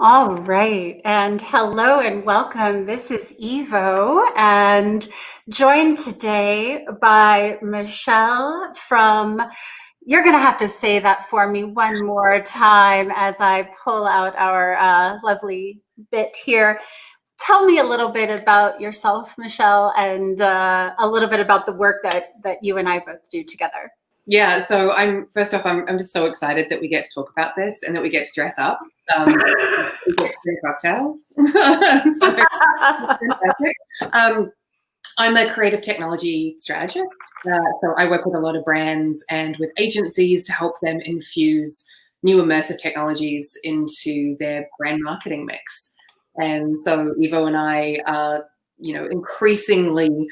All right. And hello and welcome. This is Evo and joined today by Michelle from, you're going to have to say that for me one more time as I pull out our lovely bit here. Tell me a little bit about yourself, Michelle, and a little bit about the work that you and I both do together. Yeah, so I'm just so excited that we get to talk about this and that we get to dress up. We get to drink cocktails. So fantastic. I'm a creative technology strategist. So I work with a lot of brands and with agencies to help them infuse new immersive technologies into their brand marketing mix. And so Evo and I are, increasingly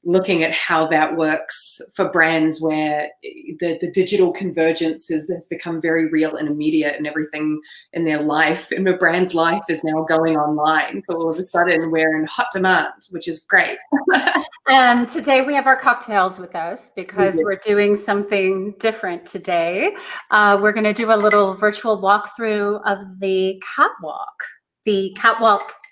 looking at how that works for brands where the digital convergence has become very real and immediate, and everything in their life, in a brand's life, is now going online. So all of a sudden we're in hot demand, which is great. And today we have our cocktails with us because we're doing something different today. We're going to do a little virtual walkthrough of the catwalk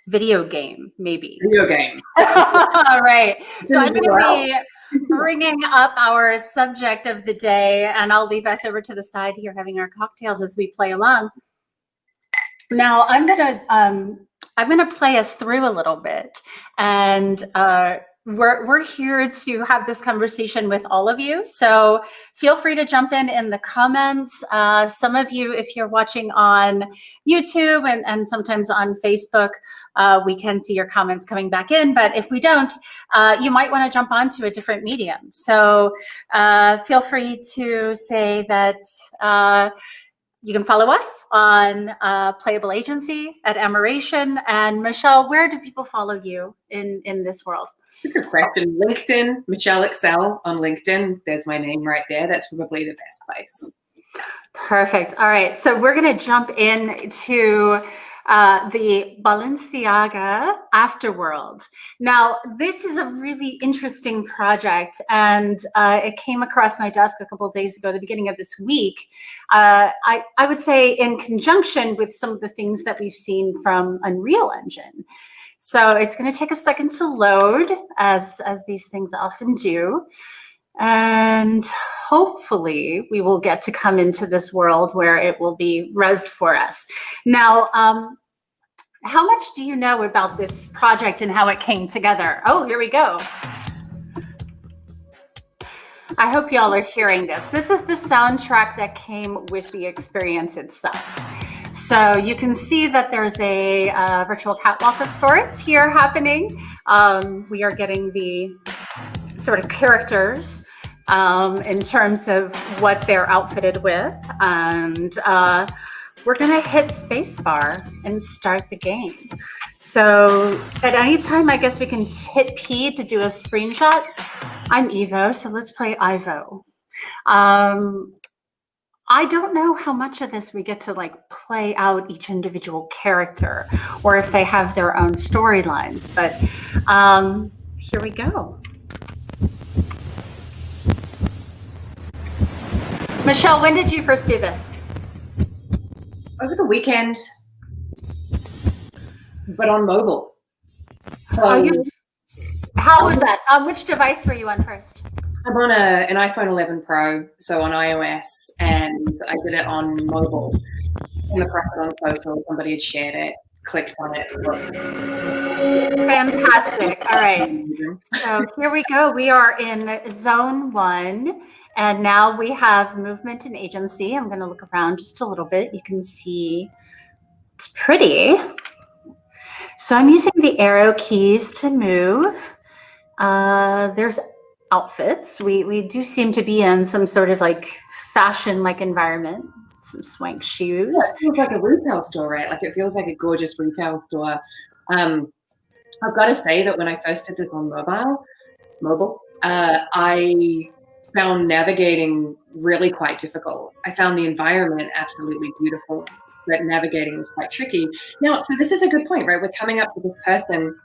video game, maybe. Video game. All right. So I'm going to be bringing up our subject of the day, and I'll leave us over to the side here having our cocktails as we play along. Now I'm going to play us through a little bit, and we're here to have this conversation with all of you. So feel free to jump in the comments. Some of you, if you're watching on YouTube and sometimes on Facebook, we can see your comments coming back in. But if we don't, you might want to jump onto a different medium. So feel free to say that you can follow us on Playable Agency at Admiration. And Michelle, where do people follow you in this world? That's a good question. LinkedIn, Michelle Excel on LinkedIn. There's my name right there. That's probably the best place. Perfect. All right. So we're going to jump into the Balenciaga Afterworld. Now, this is a really interesting project, and it came across my desk a couple of days ago, the beginning of this week. I would say in conjunction with some of the things that we've seen from Unreal Engine. So it's going to take a second to load, as these things often do. And hopefully we will get to come into this world where it will be rezzed for us. Now, how much do you know about this project and how it came together? Oh, here we go. I hope y'all are hearing this. This is the soundtrack that came with the experience itself. So you can see that there's a virtual catwalk of sorts here happening. We are getting the sort of characters in terms of what they're outfitted with. And we're going to hit spacebar and start the game. So at any time, I guess we can hit P to do a screenshot. I'm Evo, so let's play Ivo. I don't know how much of this we get to play out each individual character or if they have their own storylines, but here we go. Michelle, when did you first do this? Over the weekend, but on mobile. How was that? Which device were you on first? I'm on an iPhone 11 Pro, so on iOS, and I did it on mobile. Came across it on social, somebody had shared it, clicked on it. Fantastic. All right. So here we go. We are in zone 1, and now we have movement and agency. I'm going to look around just a little bit. You can see it's pretty. So I'm using the arrow keys to move. There's outfits. We do seem to be in some sort of fashion environment. Some swank shoes. Yeah, it feels like a retail store, right? It feels like a gorgeous retail store. I've got to say that when I first did this on mobile, I found navigating really quite difficult. I found the environment absolutely beautiful, but navigating was quite tricky. Now, so this is a good point, right? We're coming up to this person,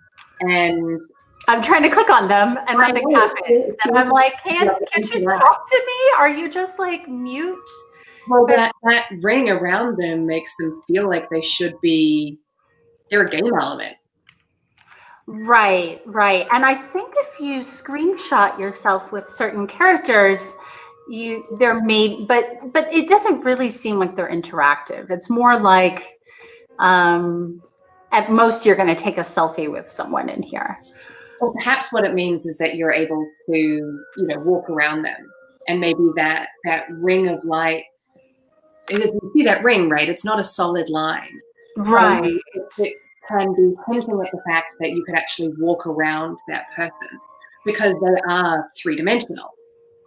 and I'm trying to click on them, and nothing happens. And I'm like, can't you talk to me? Are you just mute? Well, that ring around them makes them feel like they're a game element. Right. And I think if you screenshot yourself with certain characters, but it doesn't really seem like they're interactive. It's more like at most you're going to take a selfie with someone in here. Well, perhaps what it means is that you're able to, walk around them, and maybe that ring of light. Because you see that ring, right? It's not a solid line. Right. So it can be hinting at the fact that you could actually walk around that person because they are three-dimensional.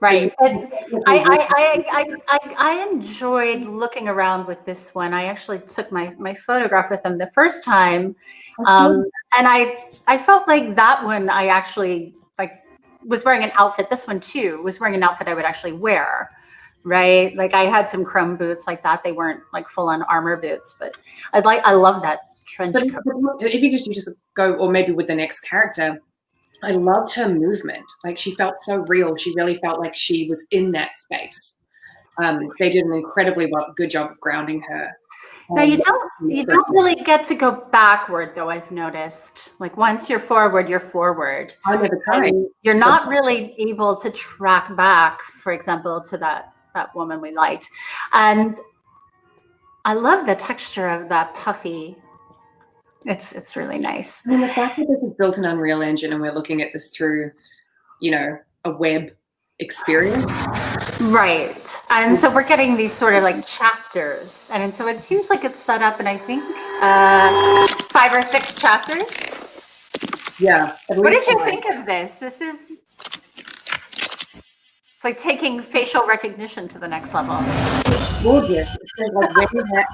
Right. So I enjoyed looking around with this one. I actually took my photograph with them the first time. And I felt like that one I actually was wearing an outfit. This one too was wearing an outfit I would actually wear. Right. Like I had some chrome boots like that. They weren't like full on armor boots, but I love that trench coat. If you just go, or maybe with the next character, I loved her movement. Like she felt so real. She really felt like she was in that space. They did an incredibly good job of grounding her. Now you don't really get to go backward though, I've noticed. Like once you're forward, you're forward. I never tried. You're not really able to track back, for example, to that woman we liked. And I love the texture of that puffy. It's really nice. I mean, the fact that this is built in Unreal Engine and we're looking at this through, a web experience. Right. And so we're getting these sort of like chapters. And so it seems like it's set up in, I think, 5 or 6 chapters. Yeah. What did you think of this? It's like taking facial recognition to the next level. It's gorgeous. It's like when that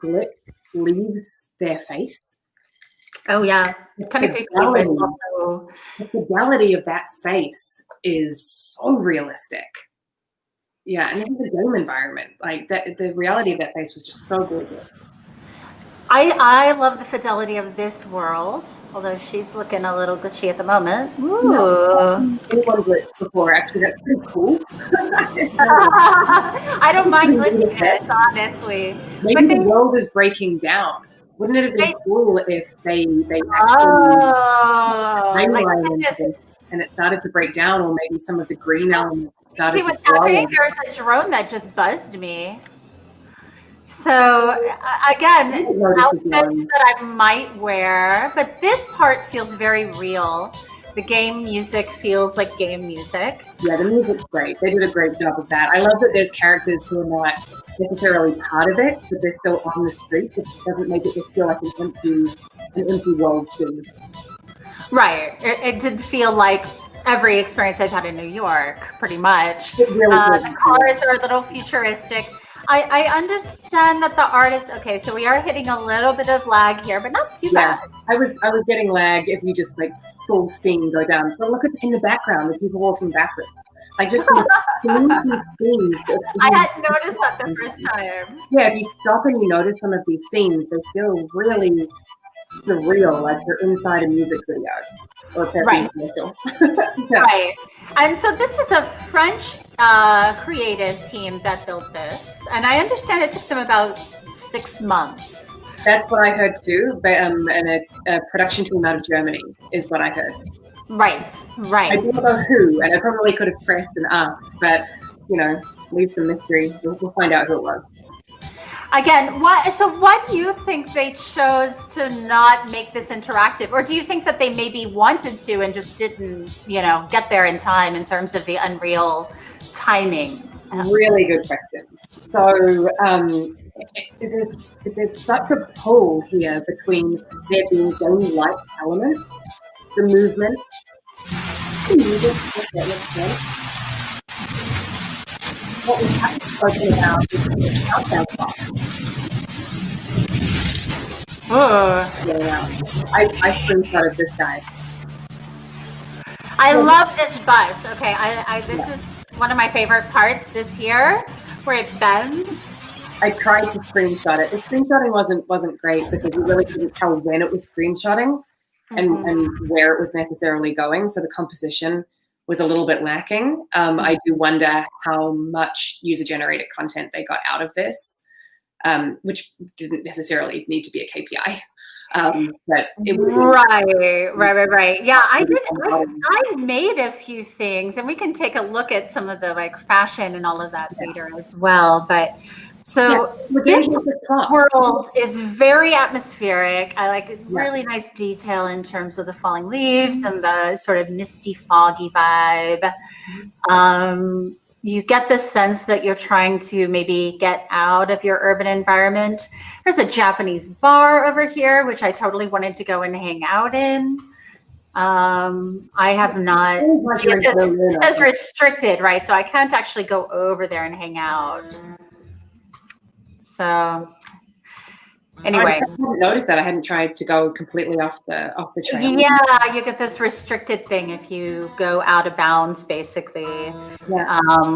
glitch leaves their face. Oh yeah, kind of creepy. The fidelity of that face is so realistic. Yeah, and in the game environment, like that, the reality of that face was just so gorgeous. I love the fidelity of this world, although she's looking a little glitchy at the moment. Ooh. Anyone glitched before, actually, that's pretty cool. I don't mind glitchiness, honestly. Maybe the world is breaking down. Wouldn't it have been cool if they actually and it started to break down, or maybe some of the green elements started See what's happening? There's a drone that just buzzed me. So again, outfits that I might wear, but this part feels very real. The game music feels like game music. Yeah, the music's great. They did a great job of that. I love that there's characters who are not necessarily part of it, but they're still on the streets. It doesn't make it just feel like an empty world too. Right. It did feel like every experience I've had in New York, pretty much. It really the cars are a little futuristic. I understand that the artist. Okay, so we are hitting a little bit of lag here, but not too bad. I was getting lag if you just like full steam go down. But look at in the background, the people walking backwards. Like just these scenes. I hadn't noticed that the first time. Yeah, if you stop and you notice some of these scenes, they feel really surreal, like you're inside a music video or a commercial. Yeah. Right. And so this was a French creative team that built this, and I understand it took them about 6 months. That's what I heard too, but and a production team out of Germany is what I heard. Right. I don't know who, and I probably could have pressed and asked, but leave some mystery. We'll find out who it was. Again, why do you think they chose to not make this interactive? Or do you think that they maybe wanted to and just didn't, get there in time in terms of the Unreal timing? Really good questions. So there's such a pull here between there being game-like elements, the movement, what we haven't spoken about is the countdown clock. I screenshotted this guy. I love this bus. Okay, this is one of my favorite parts. This here, where it bends. I tried to screenshot it. The screenshotting wasn't great because you really couldn't tell when it was screenshotting and where it was necessarily going. So the composition was a little bit lacking. I do wonder how much user-generated content they got out of this, which didn't necessarily need to be a KPI. But it was right. Yeah, I made a few things, and we can take a look at some of the like fashion and all of that later as well. But so this world is very atmospheric. I like really nice detail in terms of the falling leaves and the sort of misty, foggy vibe. You get the sense that you're trying to maybe get out of your urban environment. There's a Japanese bar over here, which I totally wanted to go and hang out in. I have not. It says restricted, right? So I can't actually go over there and hang out. So anyway, I hadn't noticed that. I hadn't tried to go completely off the trail. Yeah, you get this restricted thing if you go out of bounds, basically.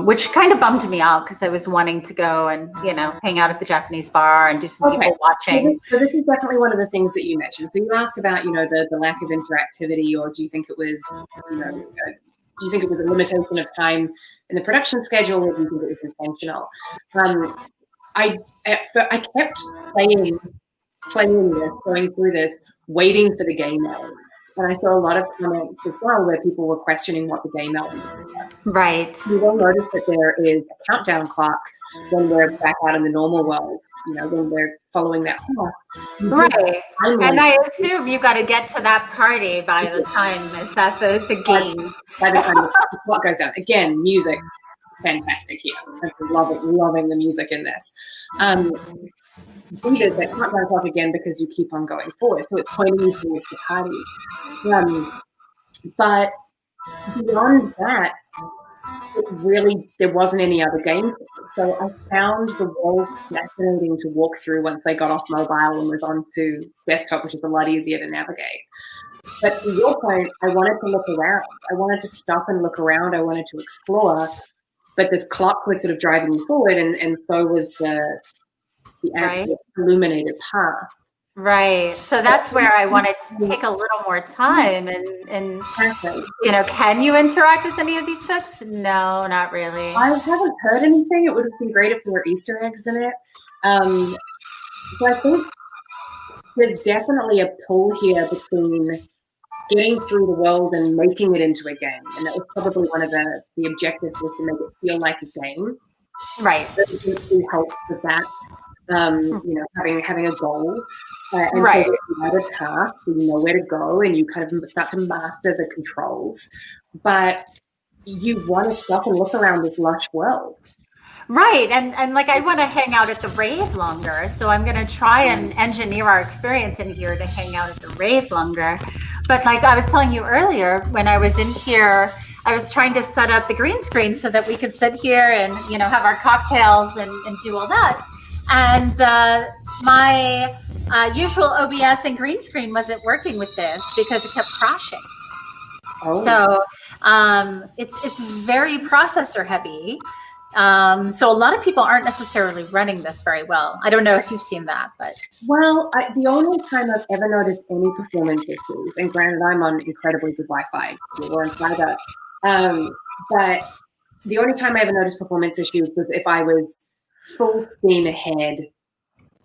Which kind of bummed me out because I was wanting to go and hang out at the Japanese bar and do some people watching. So this is definitely one of the things that you mentioned. So you asked about the lack of interactivity, or do you think it was do you think it was a limitation of time in the production schedule, or do you think it was intentional? I kept playing this, going through this, waiting for the game element. And I saw a lot of comments as well where people were questioning what the game element was. Right. You will notice that there is a countdown clock when we're back out in the normal world, when we're following that path. Right. And I assume you got to get to that party by the time, is that the game? By the time the clock goes down. Again, music. Fantastic here. I'm loving the music in this. There's that countdown clock again because you keep on going forward, so it's pointing you towards the party. But beyond that, there wasn't any other game. So I found the world fascinating to walk through once they got off mobile and was onto desktop, which is a lot easier to navigate. But to your point, I wanted to look around. I wanted to stop and look around. I wanted to explore. But this clock was sort of driving me forward, and so was the illuminated path. Right. So that's where I wanted to take a little more time and can you interact with any of these folks? No, not really. I haven't heard anything. It would have been great if there were Easter eggs in it. So I think there's definitely a pull here between getting through the world and making it into a game. And that was probably one of the objectives, was to make it feel like a game. Right. So it really helps with that. Having a goal, and right. So you have a task, so you know where to go, and you kind of start to master the controls. But you want to stop and look around this lush world. Right, and like I want to hang out at the rave longer, so I'm going to try and engineer our experience in here to hang out at the rave longer. But like I was telling you earlier, when I was in here, I was trying to set up the green screen so that we could sit here and have our cocktails and do all that. And my usual OBS and green screen wasn't working with this because it kept crashing. Oh. So it's very processor heavy. So a lot of people aren't necessarily running this very well. I don't know if you've seen that, but. Well, the only time I've ever noticed any performance issues, and granted I'm on incredibly good Wi-Fi, we're on fiber, but the only time I ever noticed performance issues was if I was full steam ahead,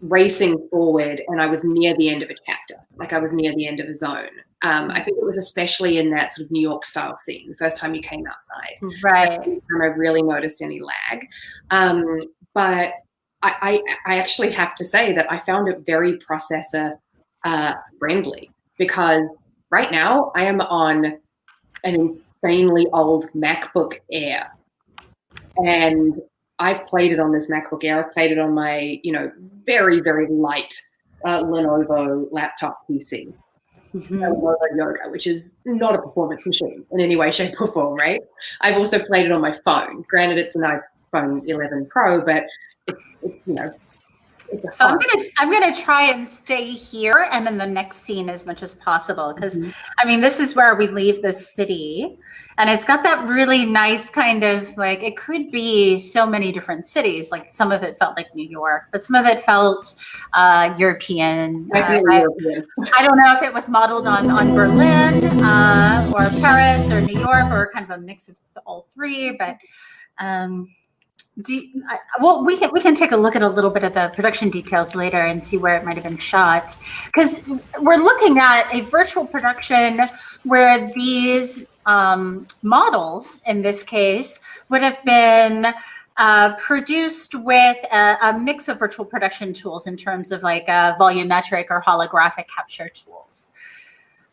racing forward, and I was near the end of a chapter, like I was near the end of a zone. I think it was especially in that sort of New York style scene, the first time you came outside. Right. And I really noticed any lag. But I actually have to say that I found it very processor friendly, because right now I am on an insanely old MacBook Air. And I've played it on this MacBook Air. I've played it on my, very, very light Lenovo laptop PC. Lenovo Yoga, which is not a performance machine in any way, shape, or form, right? I've also played it on my phone. Granted, it's an iPhone 11 Pro, but it's So I'm gonna try and stay here and in the next scene as much as possible, because I mean, this is where we leave the city, and it's got that really nice kind of like, it could be so many different cities. Like some of it felt like New York, but some of it felt European. I don't know if it was modeled on Berlin or Paris or New York, or kind of a mix of all three, but. Well, we can take a look at a little bit of the production details later and see where it might have been shot, because we're looking at a virtual production where these models, in this case, would have been produced with a mix of virtual production tools in terms of like volumetric or holographic capture tools,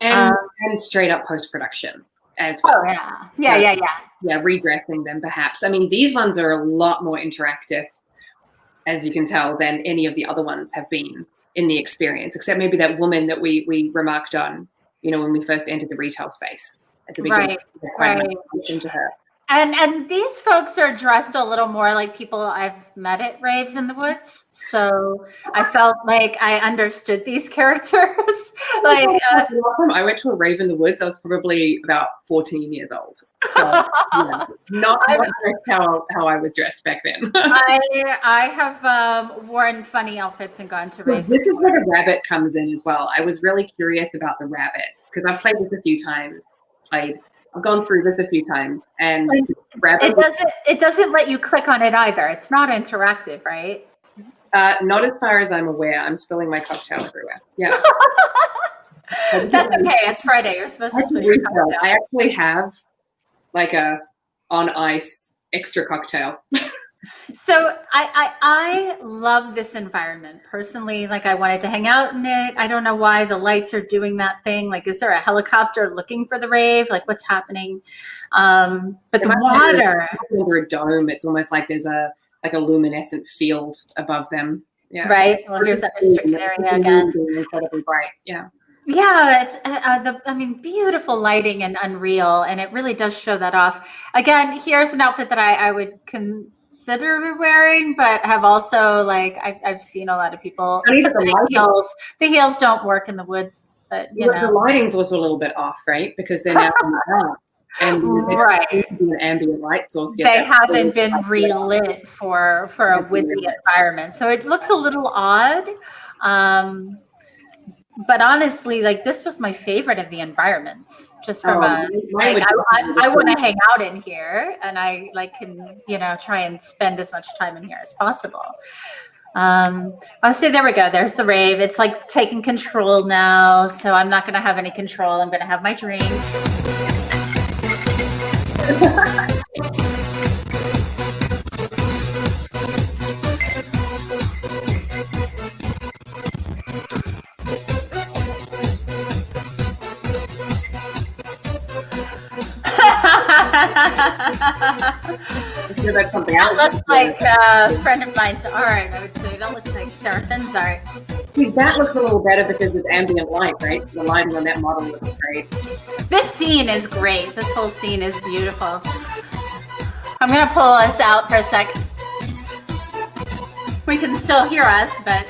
and straight up post-production as well. Oh yeah, redressing them perhaps. I mean, these ones are a lot more interactive, as you can tell, than any of the other ones have been in the experience, except maybe that woman that we remarked on, you know, when we first entered the retail space at the beginning. Right. To her. And these folks are dressed a little more like people I've met at raves in the woods. So I felt like I understood these characters. Like I went to a rave in the woods. I was probably about 14 years old. So yeah, not how I was dressed back then. I have worn funny outfits and gone to raves. This is where the rabbit comes in as well. I was really curious about the rabbit because I've played this a few times. I've gone through this a few times, and it doesn't let you click on it either. It's not interactive, right? Not as far as I'm aware. I'm spilling my cocktail everywhere. Yeah. That's okay. It's Friday. You're supposed to spill your cocktail. I actually have like a on ice extra cocktail. So I love this environment personally. Like I wanted to hang out in it. I don't know why the lights are doing that thing. Like, is there a helicopter looking for the rave? Like, what's happening? But the water over a dome. It's almost like there's a luminescent field above them. Yeah. Right. Well, here's that restricted area again. Incredibly bright. Yeah. Yeah, it's beautiful lighting and unreal, and it really does show that off. Again, here's an outfit that I would consider wearing, but have also like I've seen a lot of people. The heels don't work in the woods, but you know, the lighting's also a little bit off, right? Because they're now in the dark, and an ambient light source. They haven't been relit for a woodsy environment, so it looks a little odd. But honestly, like this was my favorite of the environments. Just from I want to hang out in here, and I can try and spend as much time in here as possible. I'll say there we go. There's the rave. It's like taking control now. So I'm not going to have any control. I'm going to have my drink. That's something else. That looks like a friend of mine's art, I would say. That looks like Seraphin's art. See, that looks a little better because it's ambient light, right? The lighting on that model looks great. This scene is great. This whole scene is beautiful. I'm going to pull us out for a sec. We can still hear us, but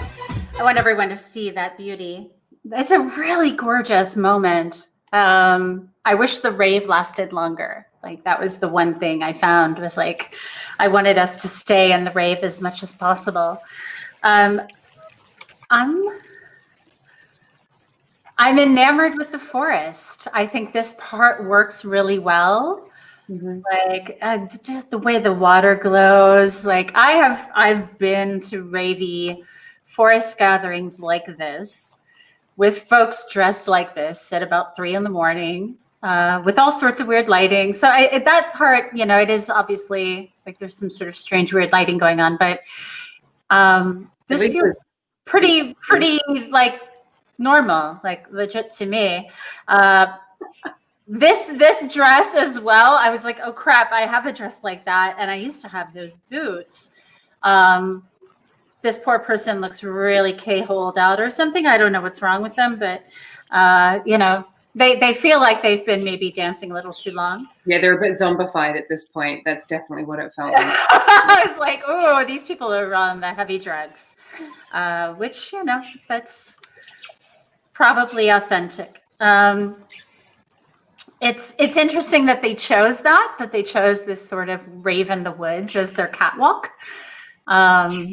I want everyone to see that beauty. It's a really gorgeous moment. I wish the rave lasted longer. Like that was the one thing I found was like, I wanted us to stay in the rave as much as possible. I'm enamored with the forest. I think this part works really well. Mm-hmm. Like just the way the water glows. Like I've been to ravey forest gatherings like this with folks dressed like this at about 3 a.m. With all sorts of weird lighting. So that part, it is obviously like there's some sort of strange, weird lighting going on, but this feels pretty like normal, like legit to me. This dress as well, I was like, oh crap, I have a dress like that. And I used to have those boots. This poor person looks really K-holed out or something. I don't know what's wrong with them, but They feel like they've been maybe dancing a little too long. Yeah, they're a bit zombified at this point. That's definitely what it felt like. It's like, oh, these people are on the heavy drugs, which, you know, that's probably authentic. It's interesting that they chose that they chose this sort of rave in the woods as their catwalk. I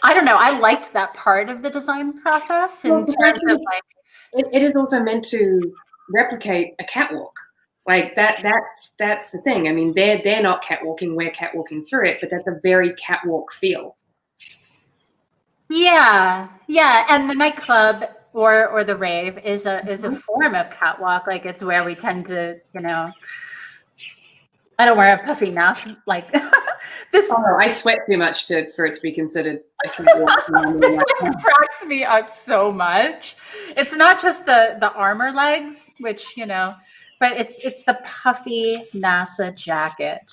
don't know. I liked that part of the design process in terms of like. It is also meant to replicate a catwalk. Like that's the thing. I mean, they're not catwalking, we're catwalking through it, but that's a very catwalk feel. Yeah, and the nightclub or the rave is a form of catwalk. Like it's where we tend to, you know. I don't wear a puffy enough. Like this. Oh, no, I sweat too much for it to be considered a catwalk. This one cracks me up so much. It's not just the armor legs, which, you know, but it's the puffy NASA jacket.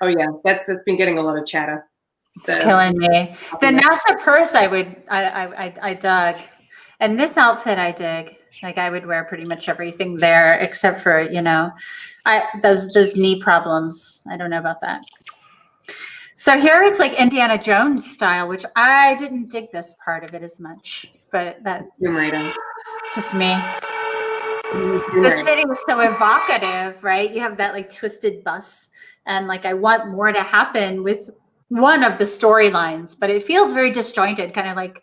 Oh yeah, that's been getting a lot of chatter. It's killing me. The NASA purse I dug, and this outfit I dig. Like I would wear pretty much everything there except for, you know, those knee problems. I don't know about that. So here it's like Indiana Jones style, which I didn't dig this part of it as much, but that just me. The city is so evocative, right? You have that like twisted bus, and like I want more to happen with one of the storylines, but it feels very disjointed, kind of like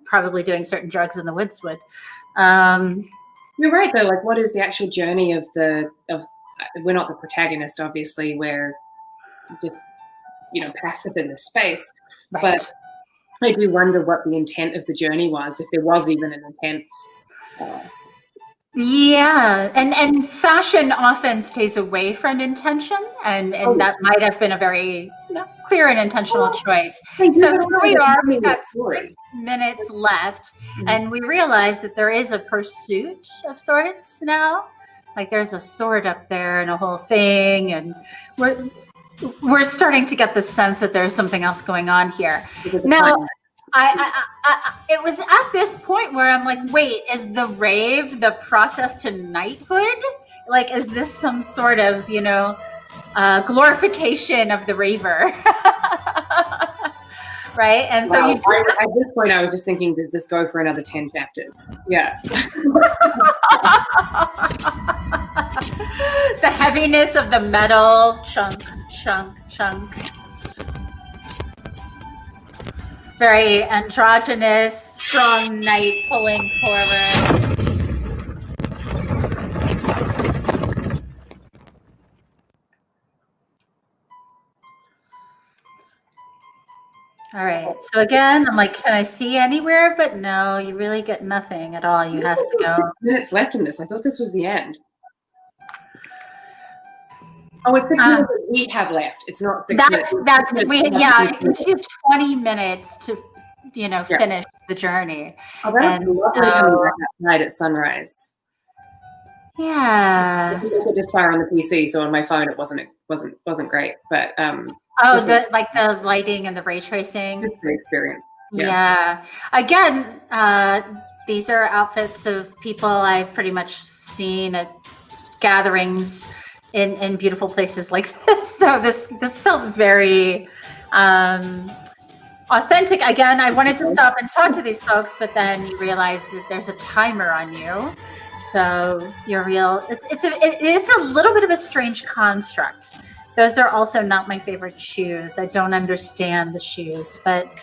probably doing certain drugs in the woods would. You're right though. Like, what is the actual journey of we're not the protagonist, obviously. We're just, you know, passive in this space. Right. But I do wonder what the intent of the journey was, if there was even an intent. Yeah, and fashion often stays away from intention, and that might have been a very, you know, clear and intentional choice. So here we are, we've got 6 minutes left, and we realize that there is a pursuit of sorts now. Like there's a sword up there and a whole thing, and we're starting to get the sense that there's something else going on here. Now, it was at this point where I'm like, wait, is the rave the process to knighthood? Like, is this some sort of, you know, glorification of the raver? Right? And so at this point, I was just thinking, does this go for another 10 chapters? Yeah. The heaviness of the metal, chunk, chunk, chunk. Very androgynous, strong knight pulling forward. All right. So again, I'm like, can I see anywhere? But no, you really get nothing at all. You have to go. 6 minutes left in this. I thought this was the end. Oh, it's 6 minutes that we have left. It's not 6 minutes. It gives you 20 minutes to, you know, finish the journey. Oh, that's lovely coming back outside at sunrise. Yeah. I did this fire on the PC, so on my phone it wasn't great, but the lighting and the ray tracing. It's an experience. Yeah. Again, these are outfits of people I've pretty much seen at gatherings in beautiful places like this. So this felt very authentic. Again, I wanted to stop and talk to these folks, but then you realize that there's a timer on you. So you're real. It's a little bit of a strange construct. Those are also not my favorite shoes. I don't understand the shoes, but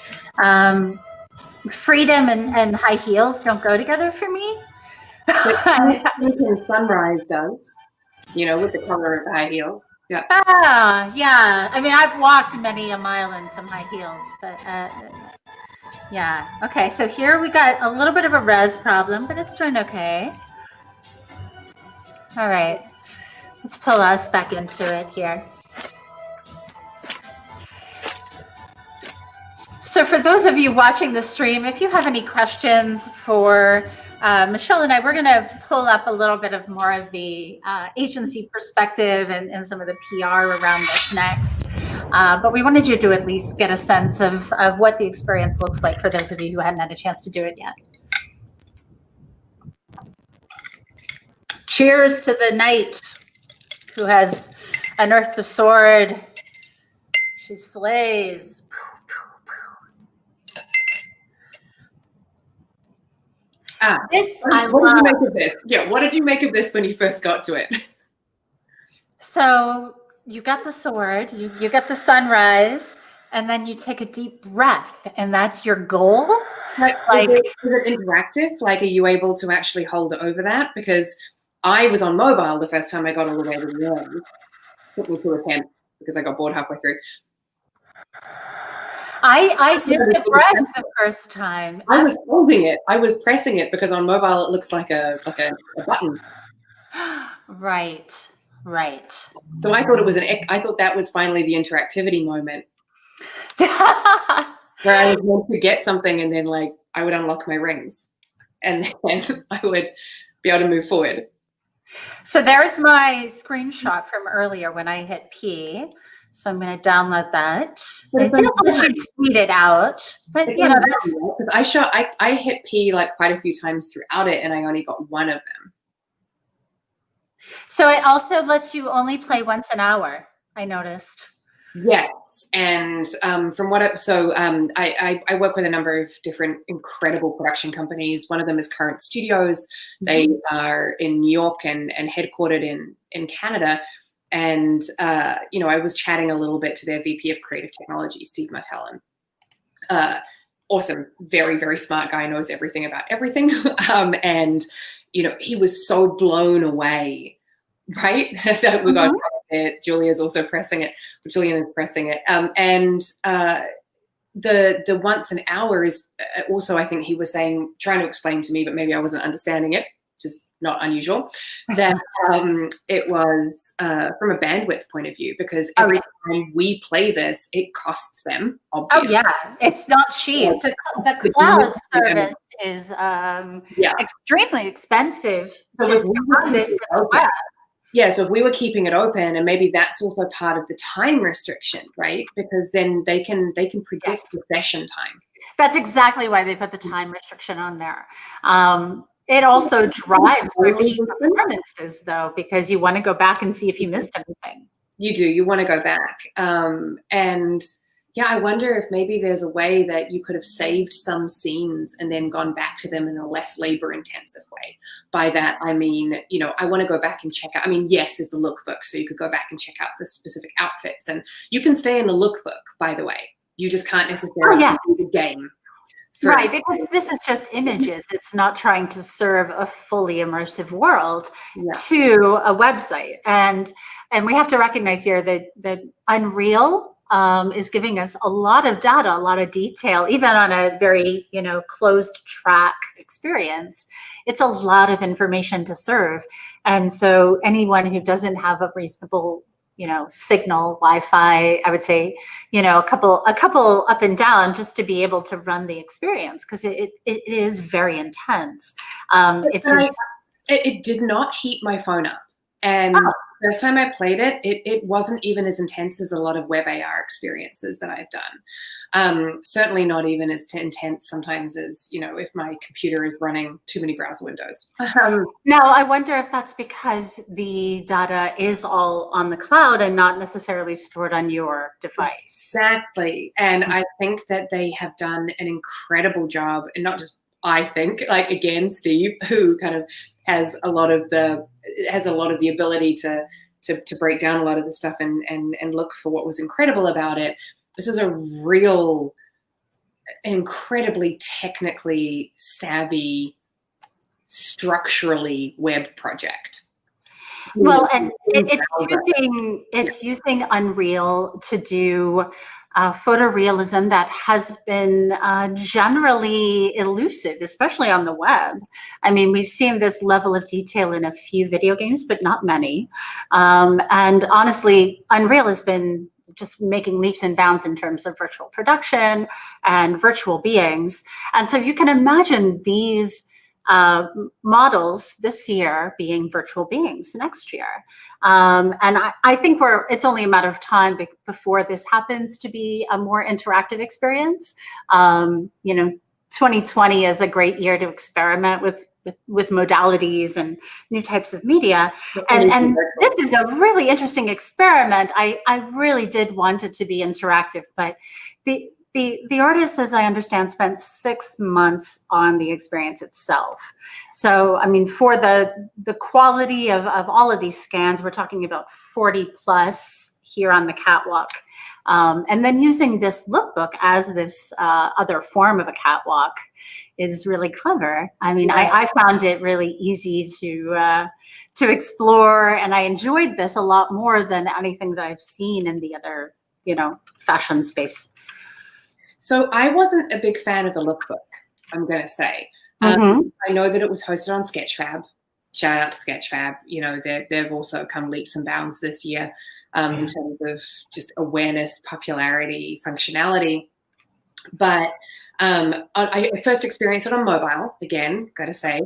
freedom and high heels don't go together for me. Sunrise does, you know, with the color of the high heels. Yeah. Yeah. I mean, I've walked many a mile in some high heels, but yeah. Okay, so here we got a little bit of a res problem, but it's doing okay. All right, let's pull us back into it here. So for those of you watching the stream, if you have any questions for Michelle and I, we're going to pull up a little bit of more of the agency perspective and some of the PR around this next. But we wanted you to at least get a sense of what the experience looks like for those of you who hadn't had a chance to do it yet. Cheers to the knight who has unearthed the sword. She slays. This I love. What did you make of this? Yeah, what did you make of this when you first got to it? So you got the sword, you get the sunrise, and then you take a deep breath, and that's your goal? Like is it interactive? Like, are you able to actually hold over that? Because I was on mobile the first time I got all the way to the end. Took me 2 attempts because I got bored halfway through. I did the breath the first time. I was holding it. I was pressing it because on mobile it looks like a button. Right. So I thought that was finally the interactivity moment. Where I was meant to get something and then like I would unlock my rings and then I would be able to move forward. So there's my screenshot from earlier when I hit P. So I'm going to download that. It does let you tweet it out, but you know, that's... I hit P like quite a few times throughout it, and I only got one of them. So it also lets you only play once an hour, I noticed. Yes, and from what I work with a number of different incredible production companies. One of them is Current Studios. They are in New York and headquartered in Canada. And you know, I was chatting a little bit to their VP of Creative Technology, Steve Martellin. Awesome, very, very smart guy, knows everything about everything. And you know, he was so blown away, right? That we got it. Julia's also pressing it. Julian is pressing it. And the once an hour is also, I think he was saying, trying to explain to me, but maybe I wasn't understanding it. Just not unusual, that it was from a bandwidth point of view, because every time we play this, it costs them, obviously. Oh yeah, it's not cheap. The cloud service is extremely expensive to run this in the web. Yeah, so if we were keeping it open, and maybe that's also part of the time restriction, right? Because then they can predict the session time. That's exactly why they put the time restriction on there. It also drives repeat performances, though, because you want to go back and see if you missed anything. You do. You want to go back. And yeah, I wonder if maybe there's a way that you could have saved some scenes and then gone back to them in a less labor-intensive way. By that, I mean, you know, I want to go back and check out. I mean, yes, there's the lookbook, so you could go back and check out the specific outfits. And you can stay in the lookbook, by the way. You just can't necessarily do the game. Right, because this is just images. It's not trying to serve a fully immersive world to a website. And we have to recognize here that Unreal is giving us a lot of data, a lot of detail, even on a very, you know, closed track experience. It's a lot of information to serve. And so anyone who doesn't have a reasonable, you know, signal, Wi-Fi, I would say, you know, a couple up and down just to be able to run the experience, because it is very intense. It did not heat my phone up. And first time I played it, it wasn't even as intense as a lot of web AR experiences that I've done. Certainly not even as intense sometimes as, you know, if my computer is running too many browser windows. Now, I wonder if that's because the data is all on the cloud and not necessarily stored on your device. Exactly. And I think that they have done an incredible job, and not just I think, like, again, Steve, who kind of has a lot of the ability to break down a lot of the stuff and look for what was incredible about it. This is an incredibly technically savvy, structurally web project. Well, and it's using Unreal to do photorealism that has been generally elusive, especially on the web. I mean, we've seen this level of detail in a few video games, but not many. And honestly, Unreal has been just making leaps and bounds in terms of virtual production and virtual beings. And so you can imagine these models this year being virtual beings next year. And I think it's only a matter of time before this happens to be a more interactive experience. You know, 2020 is a great year to experiment with with modalities and new types of media. And this is a really interesting experiment. I really did want it to be interactive, but the artist, as I understand, spent 6 months on the experience itself. So, I mean, for the quality of all of these scans, we're talking about 40 plus here on the catwalk. And then using this lookbook as this other form of a catwalk is really clever. I mean, I found it really easy to explore, and I enjoyed this a lot more than anything that I've seen in the other, fashion space. So I wasn't a big fan of the lookbook, I'm going to say. I know that it was hosted on Sketchfab. Shout out to Sketchfab. They've also come leaps and bounds this year in terms of just awareness, popularity, functionality. But I first experienced it on mobile, again, got to say.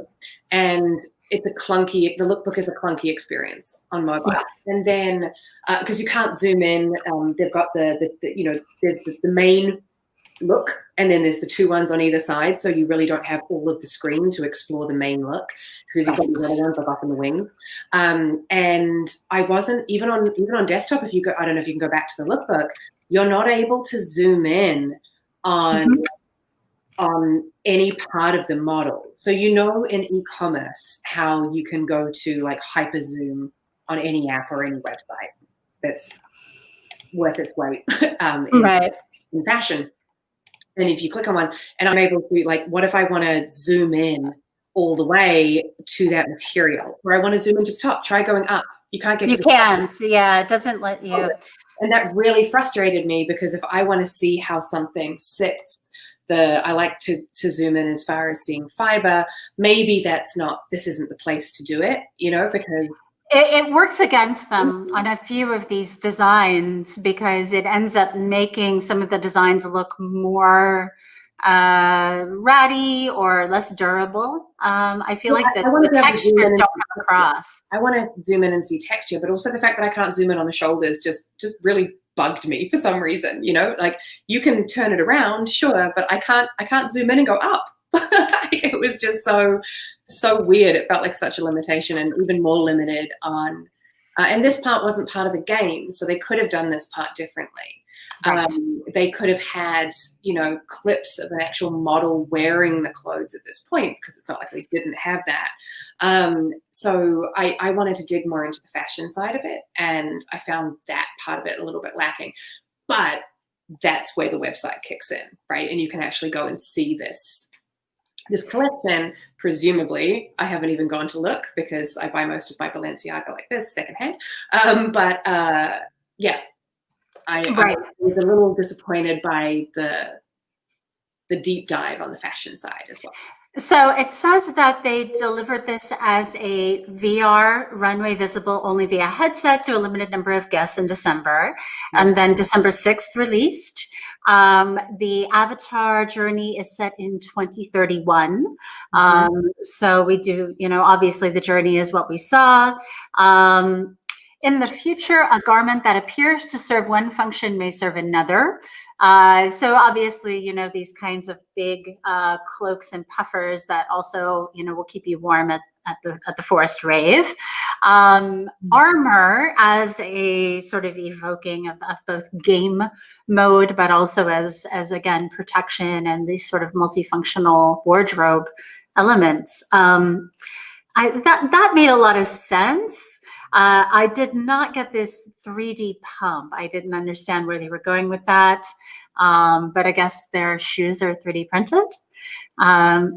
And it's the lookbook is a clunky experience on mobile. Yeah. And then, because you can't zoom in, they've got there's the main look, and then there's the two ones on either side, so you really don't have all of the screen to explore the main look because you've got the other ones up in the wing. And I wasn't even on desktop. If you go, I don't know if you can go back to the lookbook, you're not able to zoom in on any part of the model. So in e-commerce how you can go to like hyper zoom on any app or any website that's worth its weight in fashion. And if you click on one, and I'm able to, like, what if I want to zoom in all the way to that material, or I want to zoom into the top? Try going up. You can't get. You can't. Yeah, it doesn't let you. And that really frustrated me because if I want to see how something sits, I like to zoom in as far as seeing fiber. Maybe this isn't the place to do it, because. It works against them on a few of these designs because it ends up making some of the designs look more ratty or less durable. I feel like the textures don't come across. I want to zoom in and see texture, but also the fact that I can't zoom in on the shoulders just really bugged me for some reason. Like you can turn it around, sure, but I can't zoom in and go up. It was just so weird. It felt like such a limitation, and even more limited on and this part wasn't part of the game, so they could have done this part differently. Right. They could have had clips of an actual model wearing the clothes at this point, because it's not like they didn't have that. So I wanted to dig more into the fashion side of it, and I found that part of it a little bit lacking. But that's where the website kicks in, right? And you can actually go and see this collection. Presumably, I haven't even gone to look because I buy most of my Balenciaga like this secondhand. But yeah, I was a little disappointed by the deep dive on the fashion side as well. So it says that they delivered this as a VR runway visible only via headset to a limited number of guests in December, and then December 6th released. The avatar journey is set in 2031. So we do, obviously the journey is what we saw. In the future, a garment that appears to serve one function may serve another. So obviously, these kinds of big cloaks and puffers that also, will keep you warm at the forest rave. Armor as a sort of evoking of both game mode, but also as again, protection and these sort of multifunctional wardrobe elements. That made a lot of sense. I did not get this 3D pump. I didn't understand where they were going with that. But I guess their shoes are 3D printed.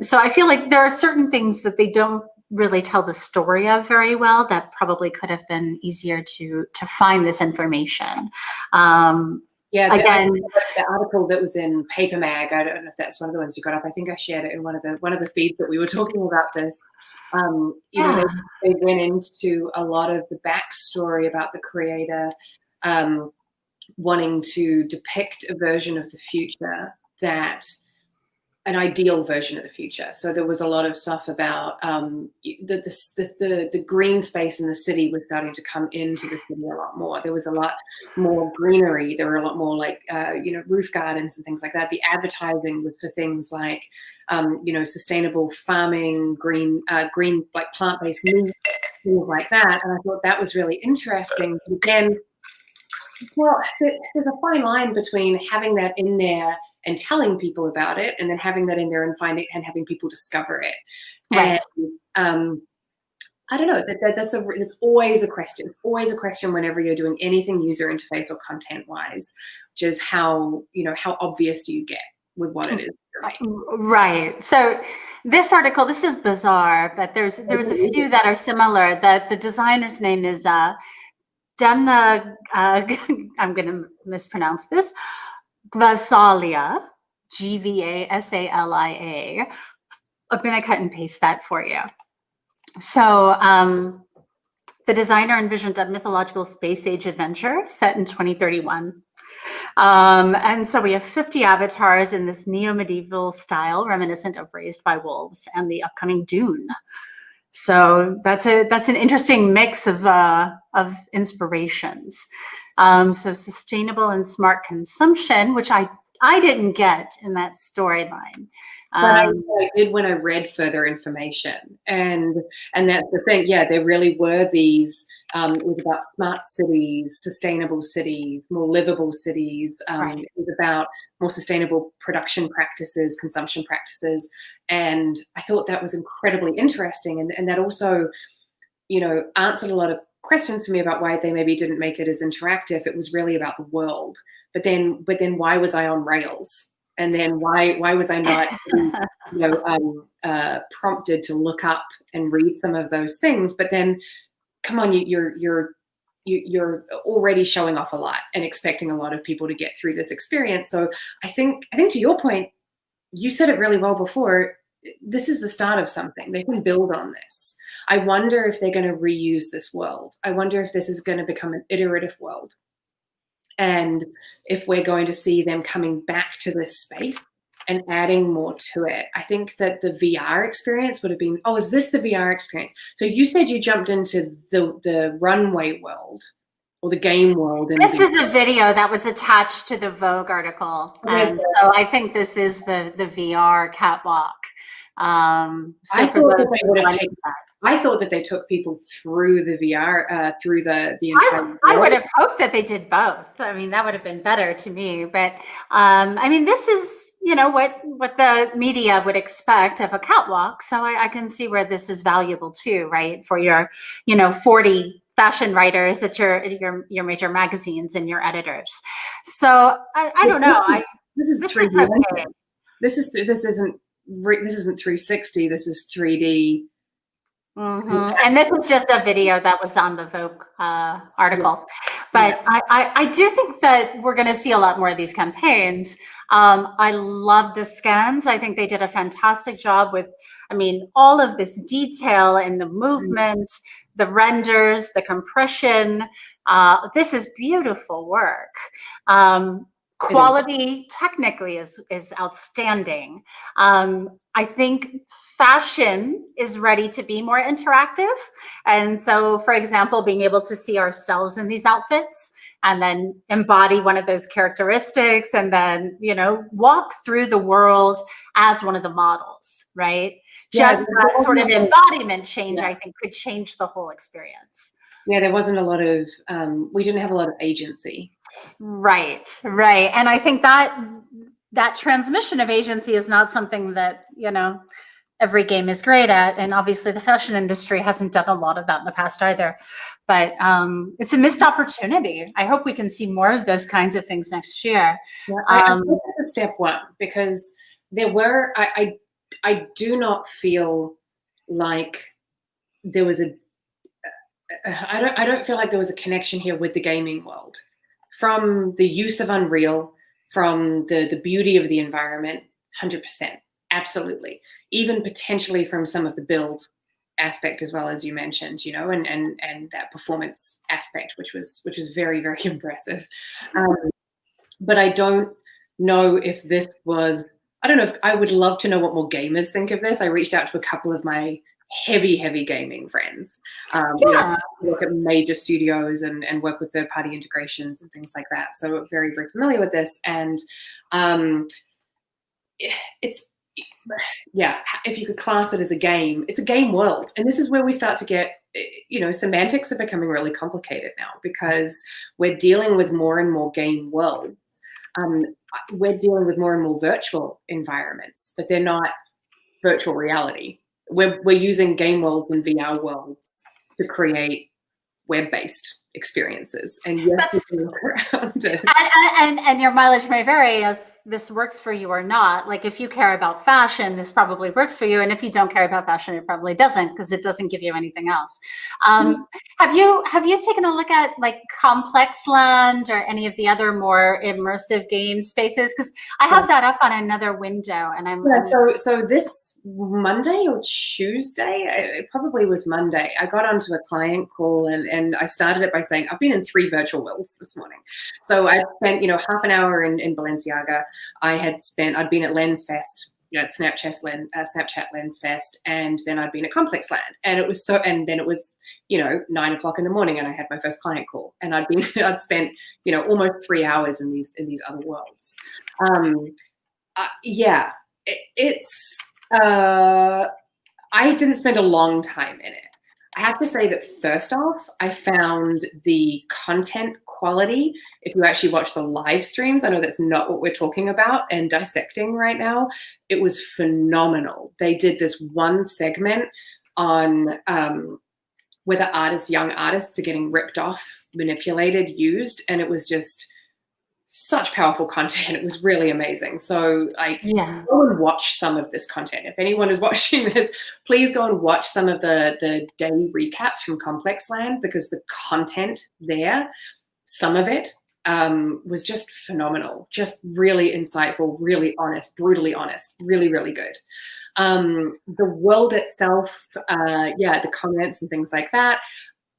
So I feel like there are certain things that they don't really tell the story of very well that probably could have been easier to find this information. Yeah, the article that was in Paper Mag, I don't know if that's one of the ones you got up. I think I shared it in one of the feeds that we were talking about this. They went into a lot of the backstory about the creator wanting to depict a version of the future that an ideal version of the future. So there was a lot of stuff about the green space in the city was starting to come into the city a lot more. There was a lot more greenery. There were a lot more like, roof gardens and things like that. The advertising was for things like, sustainable farming, green, like plant-based meat, things like that. And I thought that was really interesting. But again, well, there's a fine line between having that in there and telling people about it, and then having that in there and having people discover it. Right. And I don't know. That's always a question. It's always a question whenever you're doing anything user interface or content wise, which is how obvious do you get with what it is you're making. Right. So this article, this is bizarre, but there's a few that are similar. That the designer's name is Demna, I'm going to mispronounce this, Gvasalia, Gvasalia. I'm going to cut and paste that for you. So the designer envisioned a mythological space age adventure set in 2031. And so we have 50 avatars in this neo-medieval style, reminiscent of Raised by Wolves and the upcoming Dune. So that's an interesting mix of inspirations. So sustainable and smart consumption, which I didn't get in that storyline. But I did when I read further information, and that's the thing. Yeah, there really were these. It was about smart cities, sustainable cities, more livable cities. Right. It was about more sustainable production practices, consumption practices, and I thought that was incredibly interesting. And that also, answered a lot of questions for me about why they maybe didn't make it as interactive. It was really about the world. But then why was I on Rails? And then why was I not prompted to look up and read some of those things? But then, come on, you're already showing off a lot and expecting a lot of people to get through this experience. So I think to your point, you said it really well before. This is the start of something. They can build on this. I wonder if they're going to reuse this world. I wonder if this is going to become an iterative world. And if we're going to see them coming back to this space and adding more to it. I think that the VR experience would have been, is this the VR experience? So you said you jumped into the runway world or the game world. This is a video that was attached to the Vogue article. And so I think this is the VR catwalk. I thought that they took people through the VR, through the entire. I would have hoped that they did both. I mean, that would have been better to me. But this is, what the media would expect of a catwalk. So I can see where this is valuable too, right? For your, 40 fashion writers that your major magazines and your editors. So I don't know. This is 3D. Okay. This isn't 360. This is 3D. Mm-hmm. And this is just a video that was on the Vogue article. But I do think that we're going to see a lot more of these campaigns. I love the scans. I think they did a fantastic job with, all of this detail and the movement, the renders, the compression. This is beautiful work. Quality technically is outstanding. I think fashion is ready to be more interactive. And so, for example, being able to see ourselves in these outfits and then embody one of those characteristics and then, walk through the world as one of the models, right? Yeah, just that sort of embodiment change, I think, could change the whole experience. Yeah, there wasn't a lot of, we didn't have a lot of agency. Right. And I think that transmission of agency is not something that, every game is great at. And obviously the fashion industry hasn't done a lot of that in the past either. But it's a missed opportunity. I hope we can see more of those kinds of things next year. Yeah, I think that's step one, because there were, I do not feel like there was I don't feel like there was a connection here with the gaming world. From the use of Unreal, from the beauty of the environment, 100%, absolutely. Even potentially from some of the build aspect as well, as you mentioned, and that performance aspect, which was very, very impressive. But I don't know if this was I don't know if I would love to know what more gamers think of this. I reached out to a couple of my heavy gaming friends. Work at major studios and work with third-party integrations and things like that. So very, very familiar with this. And it's, yeah, if you could class it as a game, it's a game world. And this is where we start to get, semantics are becoming really complicated now because we're dealing with more and more game worlds. We're dealing with more and more virtual environments, but they're not virtual reality. We're using game worlds and VR worlds to create web-based experiences, and yes, you can look around it. And your mileage may vary if this works for you or not. Like if you care about fashion, this probably works for you, and if you don't care about fashion, it probably doesn't because it doesn't give you anything else. Have you taken a look at like Complex Land or any of the other more immersive game spaces? Because I have that up on another window, and so this Monday or Tuesday, it probably was Monday, I got onto a client call and I started it by saying I've been in 3 virtual worlds this morning. So I spent half an hour in Balenciaga. I'd been at Lens Fest, at Snapchat Lens Fest, and then I'd been at Complex Land, and then it was 9 o'clock in the morning, and I had my first client call, and I'd spent almost 3 hours in these other worlds. I didn't spend a long time in it. I have to say that first off, I found the content quality, if you actually watch the live streams, I know that's not what we're talking about and dissecting right now, it was phenomenal. They did this one segment on where the young artists are getting ripped off, manipulated, used, and it was just such powerful content. It was really amazing. So go and watch some of this content. If anyone is watching this, please go and watch some of the daily recaps from Complex Land, because the content there, some of it was just phenomenal, just really insightful, really honest, brutally honest, really, really good. The world itself, the comments and things like that,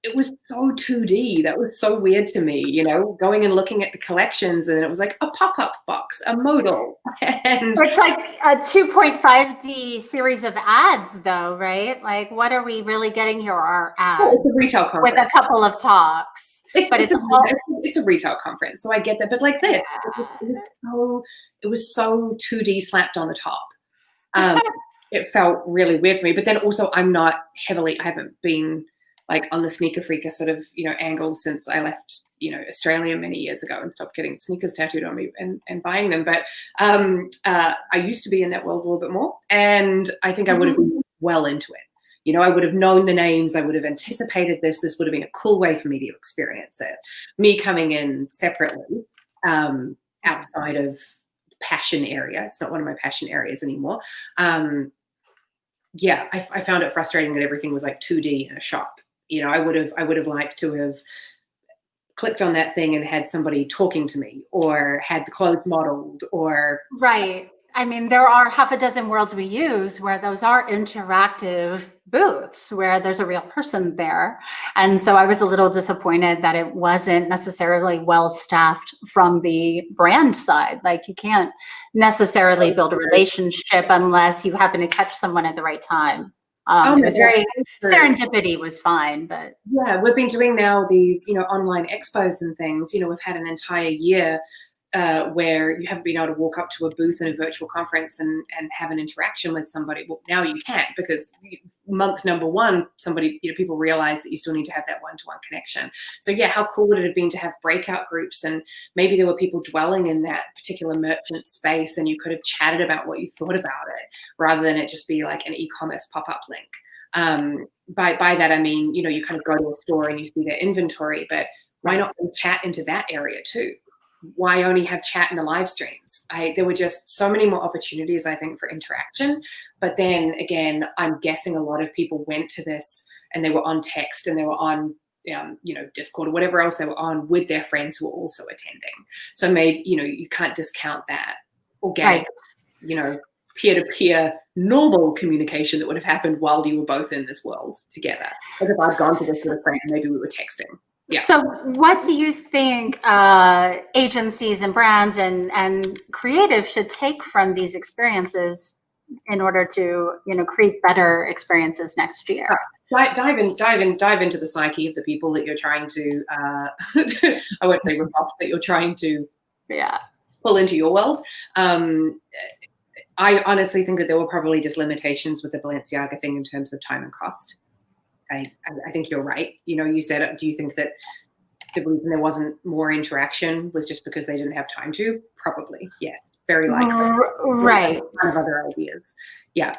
it was so 2D. That was so weird to me, going and looking at the collections, and it was like a pop-up box, a modal. And it's like a 2.5D series of ads though, right? Like what are we really getting here are ads. It's a retail conference. With a couple of talks. It's a retail conference, so I get that. But like this, it was so 2D slapped on the top. It felt really weird for me. But then also I haven't been like on the sneaker freaker sort of, angle since I left, Australia many years ago and stopped getting sneakers tattooed on me and buying them. But I used to be in that world a little bit more. And I think I would have been well into it. I would have known the names. I would have anticipated this. This would have been a cool way for me to experience it. Me coming in separately outside of the passion area. It's not one of my passion areas anymore. I found it frustrating that everything was like 2D in a shop. I would have liked to have clicked on that thing and had somebody talking to me, or had the clothes modeled, or right. I mean, there are half a dozen worlds we use where those are interactive booths where there's a real person there. And so I was a little disappointed that it wasn't necessarily well staffed from the brand side. Like you can't necessarily build a relationship unless you happen to catch someone at the right time. It was very serendipity was fine, but yeah, we've been doing now these, online expos and things. We've had an entire year where you haven't been able to walk up to a booth in a virtual conference and have an interaction with somebody. Well, now you can't, because month number 1, people realize that you still need to have that one-to-one connection. So yeah, how cool would it have been to have breakout groups, and maybe there were people dwelling in that particular merchant space and you could have chatted about what you thought about it, rather than it just be like an e-commerce pop-up link. By that, I mean, you kind of go to a store and you see their inventory, but why not chat into that area too? Why only have chat in the live streams? There were just so many more opportunities, I think, for interaction. But then again, I'm guessing a lot of people went to this and they were on text and they were on, Discord or whatever else they were on with their friends who were also attending. So maybe, you can't discount that organic, peer-to-peer normal communication that would have happened while you were both in this world together. Like if I'd gone to this with a friend, maybe we were texting. Yeah. So what do you think agencies and brands and creative should take from these experiences in order to, create better experiences next year? Dive into the psyche of the people that you're trying to, I won't say rip off, that you're trying to pull into your world. I honestly think that there were probably just limitations with the Balenciaga thing in terms of time and cost. I think you're right. You said, do you think that the reason there wasn't more interaction was just because they didn't have time to? Probably, yes. Very likely. Right. Kind of other ideas. Yeah.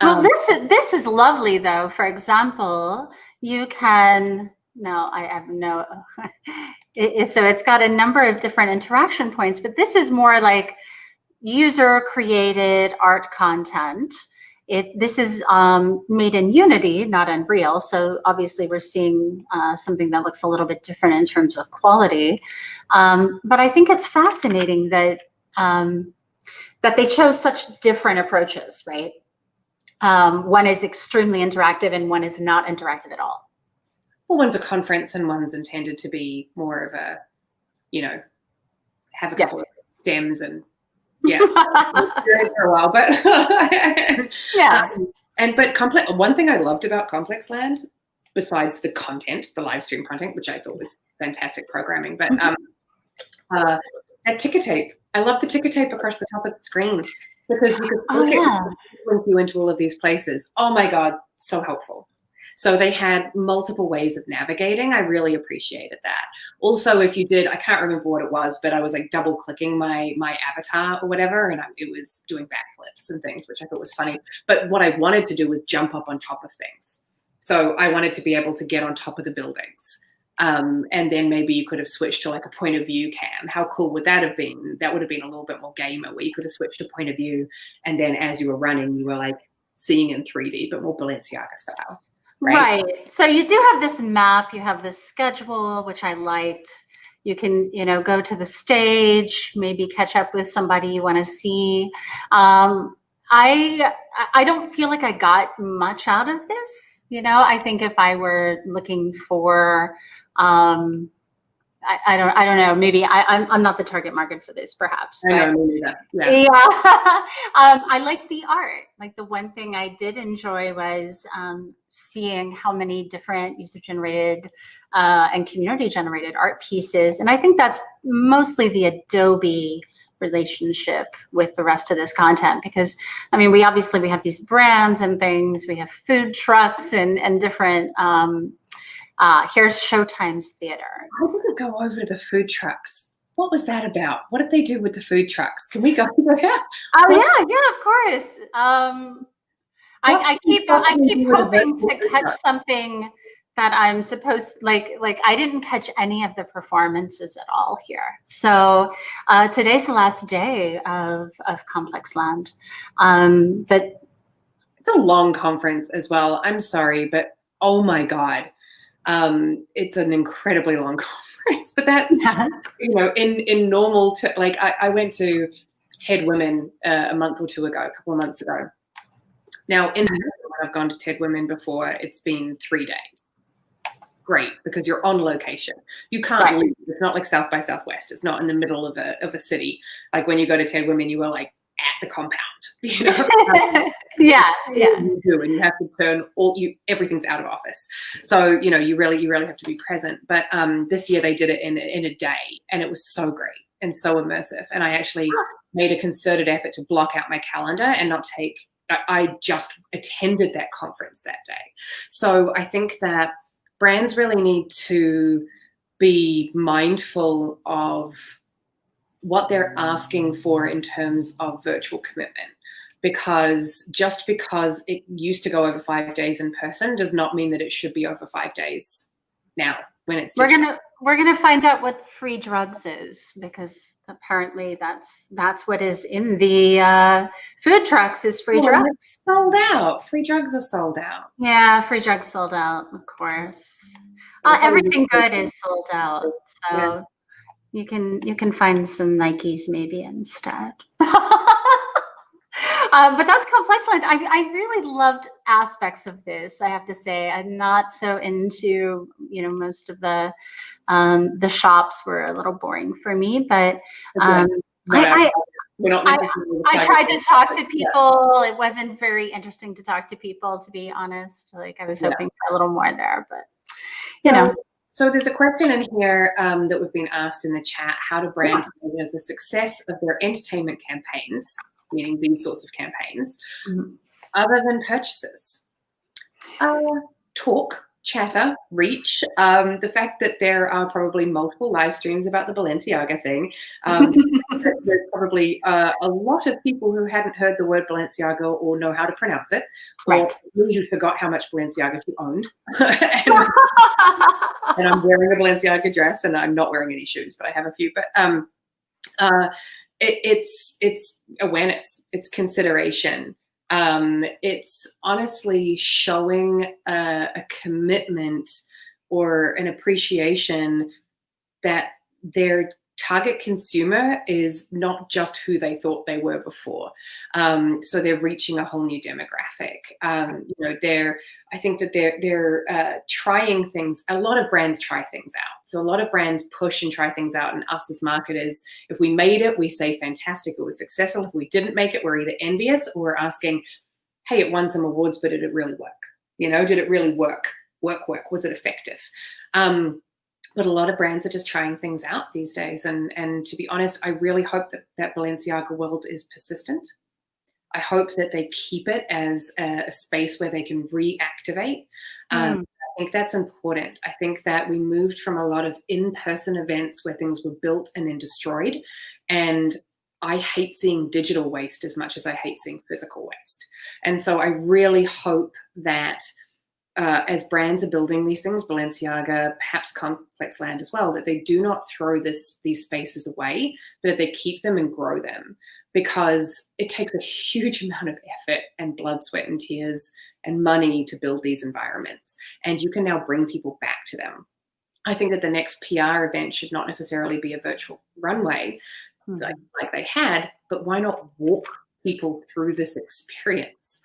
Well, this is lovely, though. For example, you can, no, I have no, so it's got a number of different interaction points, but this is more like user-created art content. This is made in Unity, not Unreal. So obviously we're seeing something that looks a little bit different in terms of quality. But I think it's fascinating that that they chose such different approaches, right? One is extremely interactive and one is not interactive at all. Well, one's a conference and one's intended to be more of a, have a couple of stems and for a while, but but complex. One thing I loved about Complex Land, besides the content, the live stream content, which I thought was fantastic programming, but that ticker tape. I love the ticker tape across the top of the screen because you could link you into all of these places. Oh my God, so helpful. So they had multiple ways of navigating. I really appreciated that. Also, if you did, I can't remember what it was, but I was like double clicking my avatar or whatever, and it was doing backflips and things, which I thought was funny. But what I wanted to do was jump up on top of things. So I wanted to be able to get on top of the buildings. And then maybe you could have switched to like a point of view cam. How cool would that have been? That would have been a little bit more gamer, where you could have switched to point of view, and then as you were running, you were like seeing in 3D, but more Balenciaga style. Right. So you do have this map, you have this schedule, which I liked. You can, go to the stage, maybe catch up with somebody you want to see. I don't feel like I got much out of this. I think if I were looking for, I don't know, maybe I'm not the target market for this, perhaps. But I know, yeah. I like the art. Like the one thing I did enjoy was seeing how many different user-generated and community-generated art pieces. And I think that's mostly the Adobe relationship with the rest of this content, because we have these brands and things, we have food trucks and different here's Showtime's theater. I didn't go over to the food trucks. What was that about? What did they do with the food trucks? Can we go there? Oh yeah, of course. I keep hoping to catch something that I'm supposed, like I didn't catch any of the performances at all here. So today's the last day of Complex Land. But it's a long conference as well. I'm sorry, but oh my God. It's an incredibly long conference, but that's, in normal, I went to TED Women a couple of months ago. Now, in person, when I've gone to TED Women before, it's been 3 days. Great, because you're on location. You can't leave. It's not like South by Southwest. It's not in the middle of a city. Like when you go to TED Women, you are like at the compound, yeah. You do, and you have to turn everything's out of office. So, you really have to be present. But this year they did it in a day, and it was so great and so immersive. And I actually made a concerted effort to block out my calendar and not take, I just attended that conference that day. So I think that brands really need to be mindful of what they're asking for in terms of virtual commitment, because just because it used to go over 5 days in person does not mean that it should be over 5 days now when it's digital. We're gonna find out what free drugs is, because apparently that's what is in the food trucks is free drugs. Sold out. Free drugs are sold out. Yeah, free drugs sold out, of course. Everything good is sold out. So. Yeah. You can find some Nikes maybe instead. But that's complex. I really loved aspects of this. I have to say, I'm not so into, most of the shops were a little boring for me, but I, we're not I, meant to I tried to talk to people. It wasn't very interesting to talk to people, to be honest. Like I was hoping for a little more there, but So there's a question in here that we've been asked in the chat: how do brands measure the success of their entertainment campaigns, meaning these sorts of campaigns, other than purchases? Talk, chatter, reach. The fact that there are probably multiple live streams about the Balenciaga thing. There's probably a lot of people who hadn't heard the word Balenciaga or know how to pronounce it, or who forgot how much Balenciaga she owned. And I'm wearing a Balenciaga dress, and I'm not wearing any shoes, but I have a few. But it's awareness, it's consideration. It's honestly showing a commitment or an appreciation that their target consumer is not just who they thought they were before. So they're reaching a whole new demographic. I think that they're trying things. A lot of brands try things out. So a lot of brands push and try things out. And us as marketers, if we made it, we say, fantastic, it was successful. If we didn't make it, we're either envious or we're asking, hey, it won some awards, but did it really work? Did it really work? Work. Was it effective? But a lot of brands are just trying things out these days. And to be honest, I really hope that Balenciaga world is persistent. I hope that they keep it as a space where they can reactivate. I think that's important. I think that we moved from a lot of in-person events where things were built and then destroyed. And I hate seeing digital waste as much as I hate seeing physical waste. And so I really hope that as brands are building these things, Balenciaga, perhaps Complex Land as well, that they do not throw these spaces away, but that they keep them and grow them, because it takes a huge amount of effort and blood, sweat, and tears and money to build these environments. And you can now bring people back to them. I think that the next PR event should not necessarily be a virtual runway like they had, but why not walk people through this experience?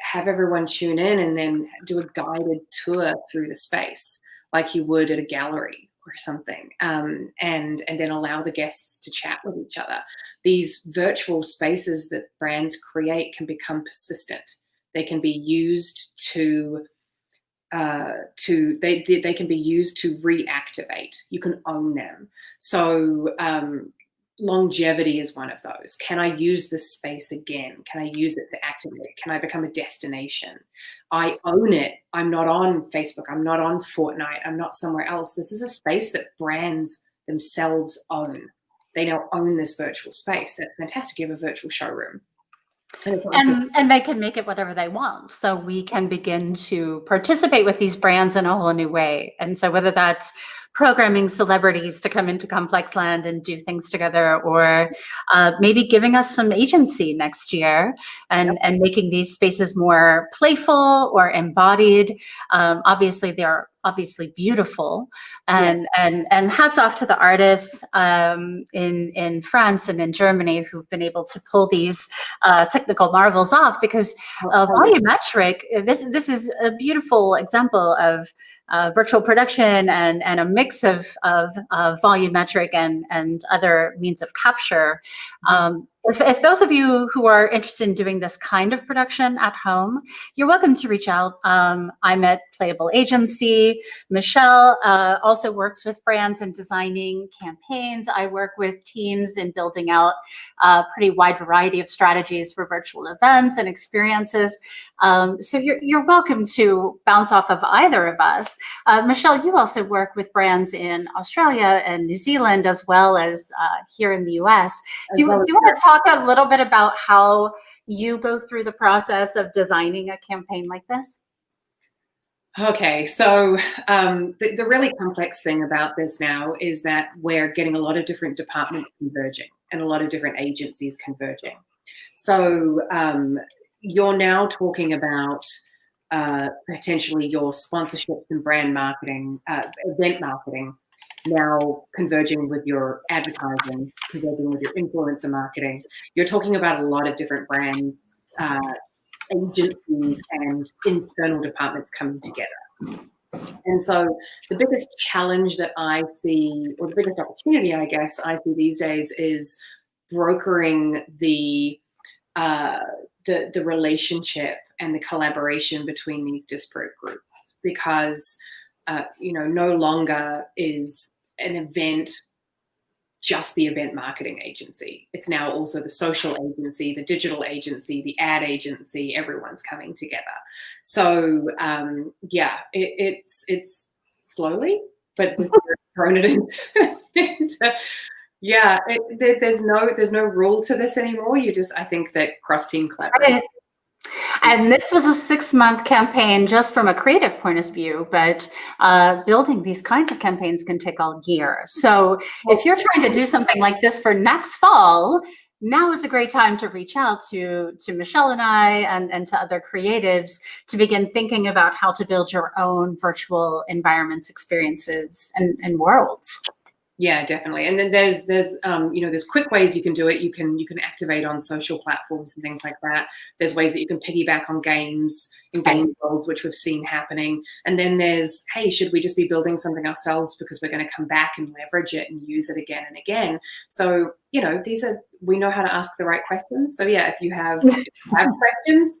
Have everyone tune in and then do a guided tour through the space like you would at a gallery or something, and then allow the guests to chat with each other. These virtual spaces that brands create can become persistent. They can be used to they can be used to reactivate. You can own them. So longevity is one of those. Can I use this space again? Can I use it to activate? Can I become a destination? I own it. I'm not on Facebook. I'm not on Fortnite. I'm not somewhere else. This is a space that brands themselves own. They now own this virtual space. That's fantastic. You have a virtual showroom. And they can make it whatever they want. So we can begin to participate with these brands in a whole new way. And so whether that's programming celebrities to come into Complex Land and do things together, or maybe giving us some agency next year and making these spaces more playful or embodied. Obviously, they're obviously beautiful, and hats off to the artists in France and in Germany who've been able to pull these technical marvels off, because volumetric, this is a beautiful example of virtual production and a mix of volumetric and other means of capture. If those of you who are interested in doing this kind of production at home, you're welcome to reach out. I'm at Playable Agency. Michelle also works with brands and designing campaigns. I work with teams in building out a pretty wide variety of strategies for virtual events and experiences. So you're welcome to bounce off of either of us. Michelle, you also work with brands in Australia and New Zealand, as well as here in the US. Do you want to talk a little bit about how you go through the process of designing a campaign like this? Okay, so the really complex thing about this now is that we're getting a lot of different departments converging and a lot of different agencies converging. So you're now talking about potentially your sponsorships and brand marketing, event marketing, now converging with your advertising, converging with your influencer marketing. You're talking about a lot of different brand agencies and internal departments coming together. And so the biggest challenge that I see, or the biggest opportunity, I guess, I see these days is brokering the relationship and the collaboration between these disparate groups, because no longer is an event just the event marketing agency. It's now also the social agency, the digital agency, the ad agency. Everyone's coming together. So it's slowly, but we've thrown it into there's no rule to this anymore. I think that cross-team collaboration. Right. And this was a 6-month campaign just from a creative point of view, but building these kinds of campaigns can take all year. So if you're trying to do something like this for next fall, now is a great time to reach out to Michelle and I and to other creatives to begin thinking about how to build your own virtual environments, experiences, and worlds. Yeah, definitely. And then there's quick ways you can do it. You can activate on social platforms and things like that. There's ways that you can piggyback on games and game worlds, which we've seen happening. And then there's, hey, should we just be building something ourselves because we're going to come back and leverage it and use it again and again? So, we know how to ask the right questions. So yeah, if you have questions,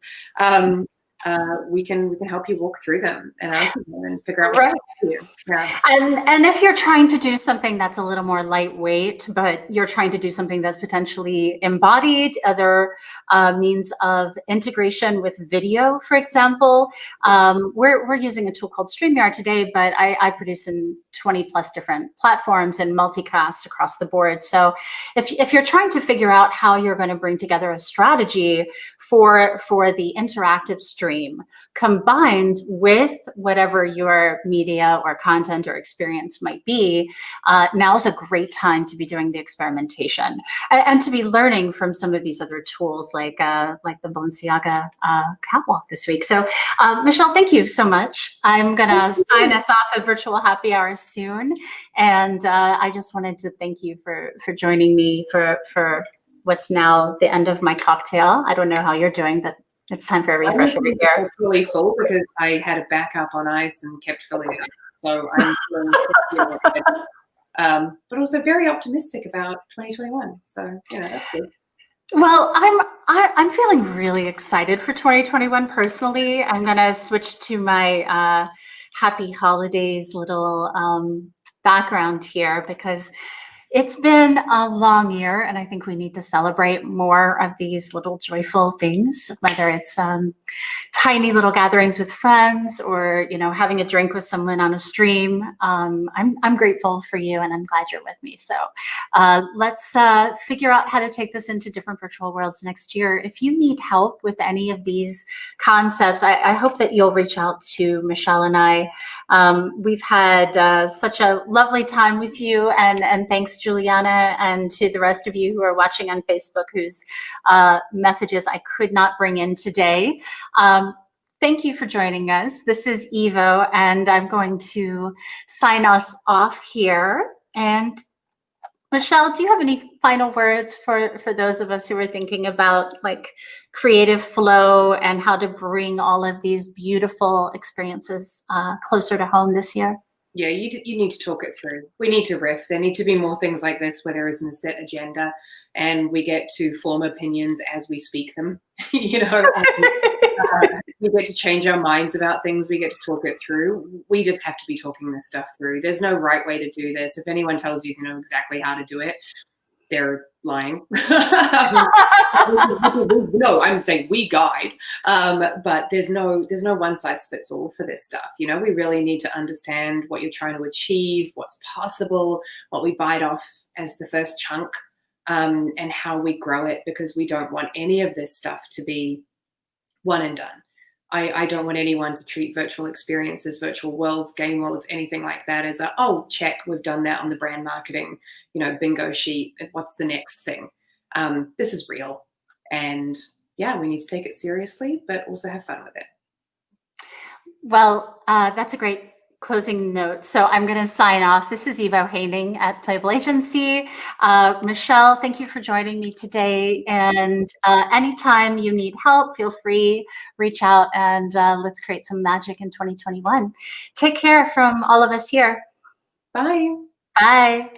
we can help you walk through them and answer them and figure out what to do. Yeah. And if you're trying to do something that's a little more lightweight, but you're trying to do something that's potentially embodied, other means of integration with video, for example, we're using a tool called StreamYard today, but I produce in 20 plus different platforms and multicast across the board. So if you're trying to figure out how you're going to bring together a strategy for the interactive stream combined with whatever your media or content or experience might be, now is a great time to be doing the experimentation and to be learning from some of these other tools like the Balenciaga catwalk this week. So Michelle, thank you so much. I'm going to sign us off a virtual happy hour soon. And I just wanted to thank you for joining me for what's now the end of my cocktail. I don't know how you're doing, but it's time for a refresher here. I'm really full because I had a backup on ice and kept filling it up. So I'm feeling but also very optimistic about 2021. So that's good. Well, I'm feeling really excited for 2021 personally. I'm gonna switch to my happy holidays little background here because it's been a long year, and I think we need to celebrate more of these little joyful things, whether it's tiny little gatherings with friends or, having a drink with someone on a stream. I'm grateful for you, and I'm glad you're with me. So let's figure out how to take this into different virtual worlds next year. If you need help with any of these concepts, I hope that you'll reach out to Michelle and I. We've had such a lovely time with you, and thanks, Juliana, and to the rest of you who are watching on Facebook whose messages I could not bring in today. Thank you for joining us. This is Evo, and I'm going to sign us off here. And Michelle, do you have any final words for those of us who are thinking about creative flow and how to bring all of these beautiful experiences closer to home this year? Yeah, you need to talk it through. We need to riff. There need to be more things like this where there isn't a set agenda and we get to form opinions as we speak them. We get to change our minds about things. We get to talk it through. We just have to be talking this stuff through. There's no right way to do this. If anyone tells you know exactly how to do it, they're lying. No, I'm saying we guide, but there's no one size fits all for this stuff. We really need to understand what you're trying to achieve, what's possible, what we bite off as the first chunk, and how we grow it, because we don't want any of this stuff to be one and done. I don't want anyone to treat virtual experiences, virtual worlds, game worlds, anything like that as check, we've done that on the brand marketing, bingo sheet. What's the next thing? This is real. And we need to take it seriously, but also have fun with it. Well, that's a great closing notes. So I'm going to sign off. This is Eva Haining at Playable Agency. Michelle, thank you for joining me today. And anytime you need help, feel free, reach out, and let's create some magic in 2021. Take care from all of us here. Bye. Bye.